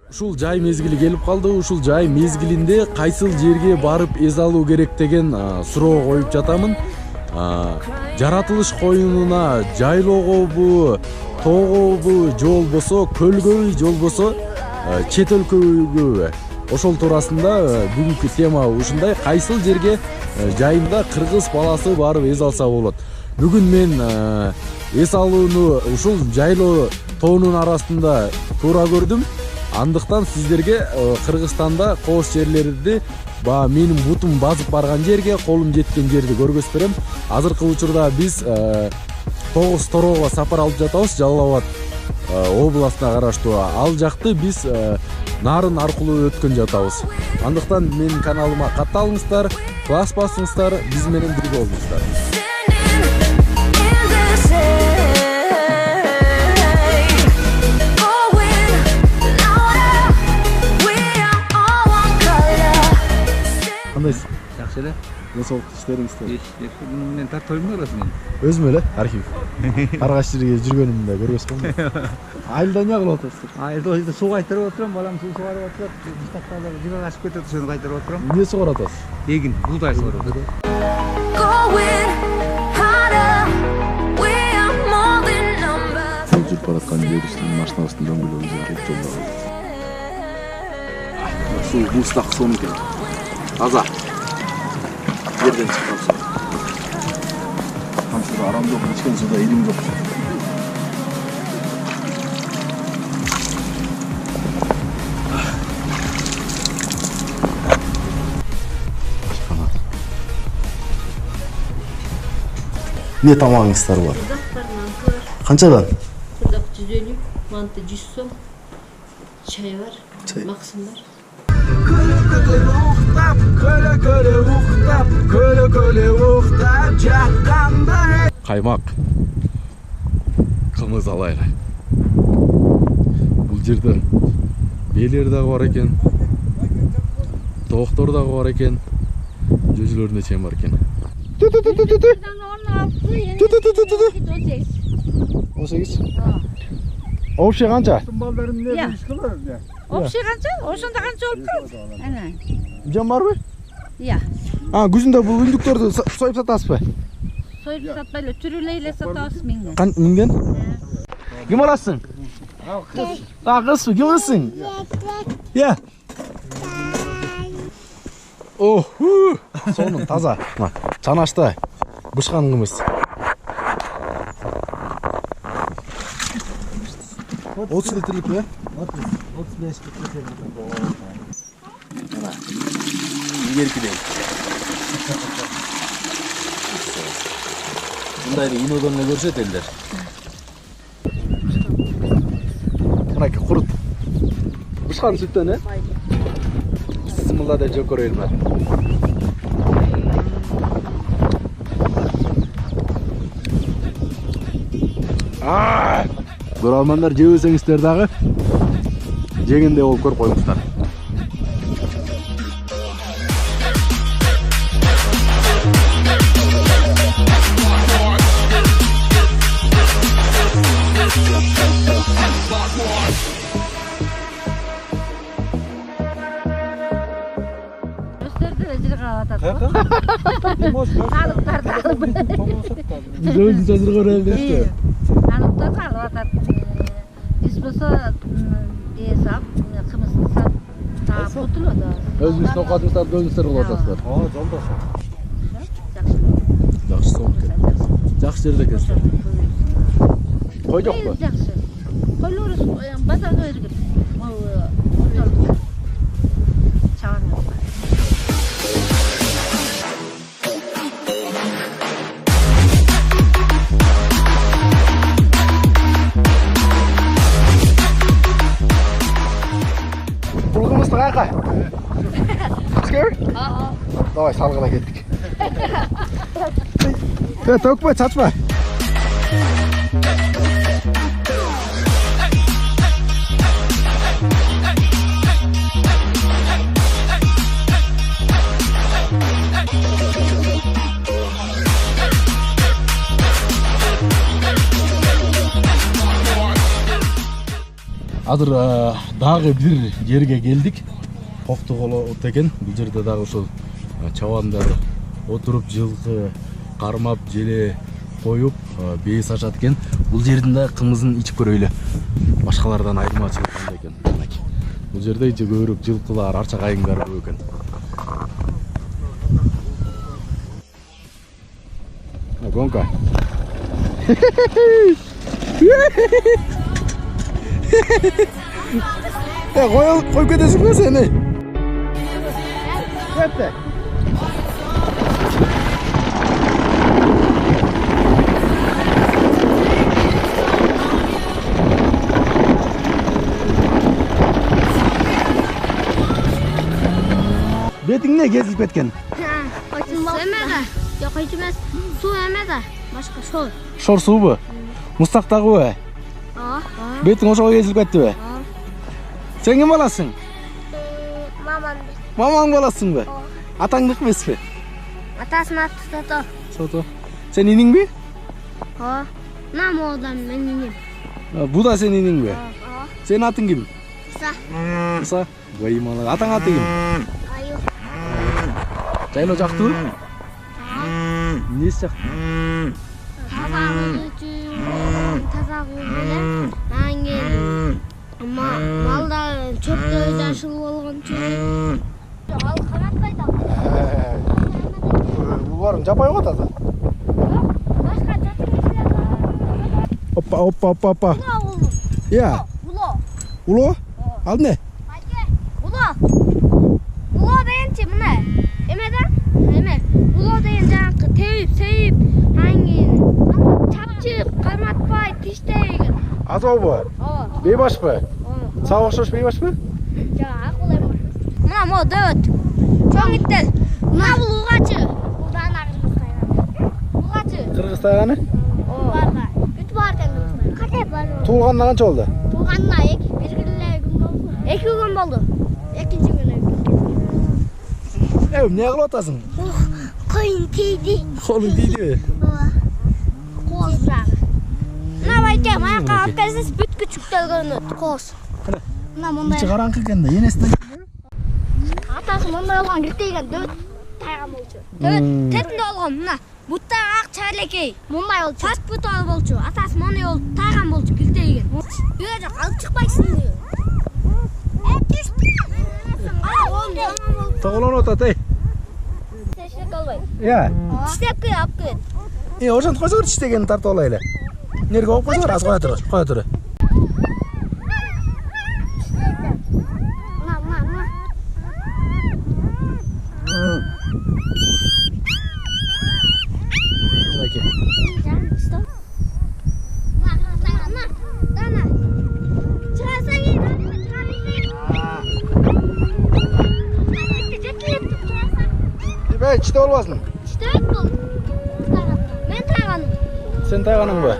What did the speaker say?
Ушул жай мезгили келип калды. Ушул жай мезгилинде кайсыл жерге барып эс алуу керек деген суроо коюп жатамын. Жаратылыш коюнуна жайлоогобу, тоогобу, же болбосо көлгөбү, же болбосо чет өлкөгө, ошол туурасында бүгүнкү тема ушундай. Кайсыл жерге жайында кыргыз баласы барып эс алса болот. Бүгүн мен эс алууну ушул жайлоо тоонун арасында туура көрдүм. Андыктан сиздерге Кыргызстанда кооз жерлерди менин бутум базып барган жерге, колум жеткен жерди көргөзүп берем. Азыркы учурда биз Тогуз Тороого сапар алып жатабыз. Жалал Абад областына караштуу ал жакты биз нарын аркылуу өткөн жатабыз. Андыктан менин каналыма катталыңыздар, класс басыңыздар, биз менен бирге болуңуздар. Кандайсыз? Жакшы эле. Денсаулык иштериңизде. Мен тартойм арасында. Өзүм эле архив. Каргаш жерге жүргөнүмдө көргөзгөм. Айылда эмне кылып атасыздар? Айылда суу кайтарып отурам, балам суу сугарып отурат. Мустакталар жыга ашып кетет, ошону кайтарып отурам. Эмне сугарып атасыз? Эгин, буудай сугарып отурам. Жүрүп бараткан жерибиздин машинабыздын дөңгөлөгү жарылып жолдо калды. Суу мустак сонун экен. Таза. Жерден чыккан суу. Камсыда арам жок, ичкен сууда илим жок. Не тамагыңыздар бар? Канчадан? Кырдак 150, манты 100 сом, чай бар, максым бар. Каймак. Кымыз алайлы. Бул жерде белер дагы бар экен. Тооктор дагы бар экен. Жүзүлөрүнө чейин бар экен. 18. Общий канча? Общий канча? Ошондо канча болуп турат? Ana. Жан барбы? Иә. Күзүндө бул үндүктөрдү союп сатасызбы? Союп сатпайлы, түрүлө эле сатабыз миңден. Миңден? Ким аласың? Кыз. Кызбы? Ким аласың? Иә. Сонун таза. Чанашта бышкан кымыз. 30 литрлик бе? 35 литрлик. Мына. Игеркиден. Мындайды инодон эле көрүшөт элдер. Мынакей курут. Бышкан сүттөн, Бисмилла деп жеп көрөйлүм. Көрөрмандар, жебесеңиздер дагы жегенде болуп көрүп коюңуздар. Өзү жазыр көрөлдү. Анықтарды алып атат. Биз болсо эсап, кымызды сап, таап кутулат. Өзүңүздүн оокатыңыздарды өзүңүздөр кылып атасыздар. Жолдош. Жакшы соң экен. Жакшы жерде экенсиздер. Кой жокпу? Жакшы. Койлор базарга бергем. Чабан. Кайка? Скер? Давай салгыла кеттик. Төкпөй, чачпа. Азыр дагы бир жерге келдик. Кокту болот экен. Бул жерде дагы ошол чабандар отуруп жылкы кармап желе коюп бейс ашат экен. Бул жердин да кымызын ичип көрөйлү. Башкалардан айырмачылык кандай экен? Бул жерде көбүрөөк жылкылар, арча кайыңдар көп экен. Гонка. Коюп кетесиңби сени? Кетти. Бетиң не кезилип кеткен? Эмеде. Жок, эч эмес. Суу эмеде. Башка шор. Шор суубу? Мустактагыбы? Бетиң ошого кезилип кеттиби? Сен ким баласың? Мамам. Мамаң баласыңбы? Атаңдык эмеспи? Атасынын аты Сото. Сото. Сен иниңби? Мына моодам мен инем. Бу да сенин иниңби? Сенин атың ким? Иса. Иса. Байымалы. Атаң аты ким? Аю. Жайлоо жактыбы? Эмнеси жактуу? Тазагуу менен аңген малдар чөптөр жашыл болгон чөп. Ал канатпайт ал. Бул барың жапай го таза. Башка жатыр. Опа. Я. Уло? Ал не? Уло дегенчи мына эме уло деген жанакы сейип аңген чапчык карматпай тиштейген. Азобу? Бейбашпы? Сага окшош бейбашпы? Жок, акыл эме. Мына мо дөт. Чоң иттер. Мына бул угачы. Булдан агыргыз. Угачы. Кыргыз тайганы? Барга. Бүт бар экен. Кате бар. Туулганына канча болду? Туулганына 2 күн болду. 2 күн болду. Экинчи күнү. Эмне кылып атасың? Коюн тийди. Колуң тийдиби? Коза. Мына байке, маяка алып келсеңиз бүт күчүктөр көрүнөт. Коз. Мына мындай. Ичи караңкы экен да, энесин. Атасы мындай болгон киртейген дөт тайган болчу. Дөт тетинде болгон мына. Бутта ак чайлекей. Мындай болчу. Пас бутар болчу. Атасы мону болуп тайган болчу киртейген. Бүйө жок алып чыкпайсың деп. Тоголонуп атат, эй. Тешек албай. Я. Тиштеп кел, алып кел. Ошентип койсоңор тиштегенин тартып алайлы. Нерге коюп койсоңор, аз кое тур. Мына. Мынакей. Чите болбасын. Читек бул. Мен тайганым. Сен тайганыңбы?